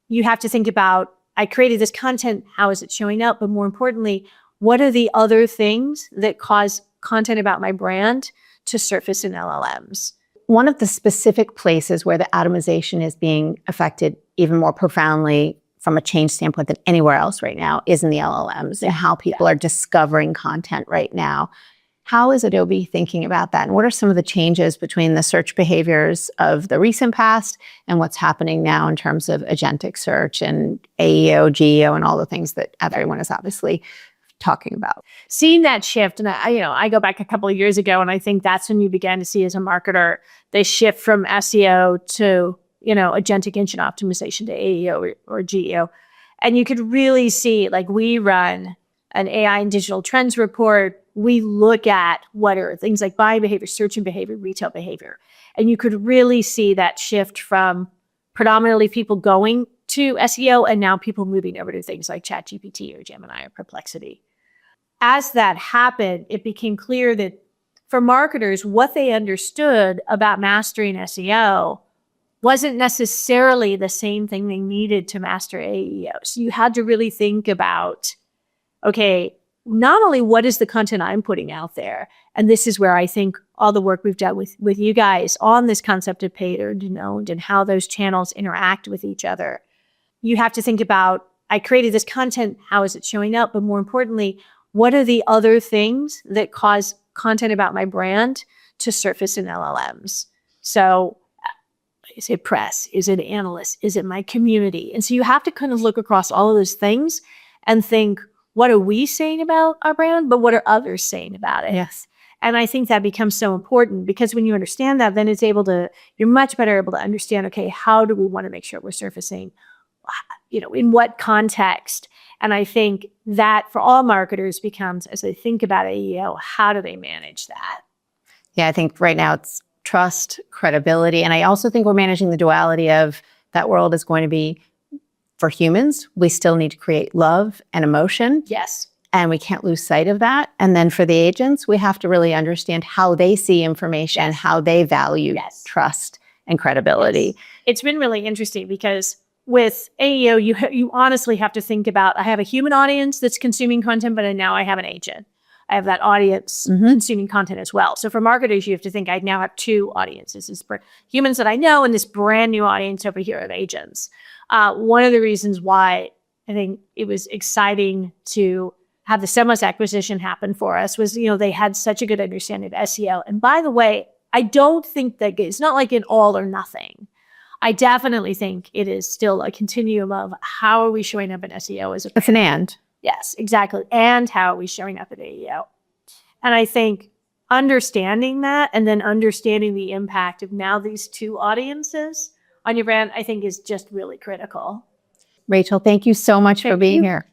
you have to think about, I created this content, how is it showing up? But more importantly, what are the other things that cause content about my brand to surface in LLMs? One of the specific places where the atomization is being affected even more profoundly from a change standpoint than anywhere else right now is in the LLMs and how people are discovering content right now. How is Adobe thinking about that? And what are some of the changes between the search behaviors of the recent past and what's happening now in terms of agentic search and AEO, GEO, and all the things that everyone is obviously talking about? Seeing that shift, and I go back a couple of years ago, and I think that's when you began to see as a marketer, they shift from SEO to, agentic engine optimization to AEO or GEO. And you could really see, like, we run an AI and digital trends report. We look at what are things like buying behavior, searching behavior, retail behavior. And you could really see that shift from predominantly people going to SEO and now people moving over to things like ChatGPT or Gemini or Perplexity. As that happened, it became clear that for marketers, what they understood about mastering SEO wasn't necessarily the same thing they needed to master AEO. So you had to really think about, okay, not only what is the content I'm putting out there, and this is where I think all the work we've done with you guys on this concept of paid and owned and how those channels interact with each other. You have to think about, I created this content, how is it showing up? But more importantly, what are the other things that cause content about my brand to surface in LLMs? So is it press? Is it analysts? Is it my community? And so you have to kind of look across all of those things and think, what are we saying about our brand? But what are others saying about it? Yes. And I think that becomes so important because when you understand that, then you're much better able to understand, okay, how do we want to make sure we're surfacing, in what context? And I think that for all marketers becomes, as they think about AEO, how do they manage that? Yeah, I think right now it's trust, credibility. And I also think we're managing the duality of that world is going to be, for humans, we still need to create love and emotion. Yes. And we can't lose sight of that. And then for the agents, we have to really understand how they see information and how they value trust and credibility. Yes. It's been really interesting because with AEO, you honestly have to think about, I have a human audience that's consuming content, but now I have an agent. I have that audience consuming content as well. So for marketers, you have to think, I now have two audiences. This humans that I know and this brand new audience over here of agents. One of the reasons why I think it was exciting to have the Semless acquisition happen for us was, they had such a good understanding of SEO. And by the way, I don't think that it's not like an all or nothing. I definitely think it is still a continuum of how are we showing up in SEO as a brand. It's an and. Yes, exactly. And how are we showing up at AEO? And I think understanding that and then understanding the impact of now these two audiences on your brand, I think is just really critical. Rachel, thank you so much for being here.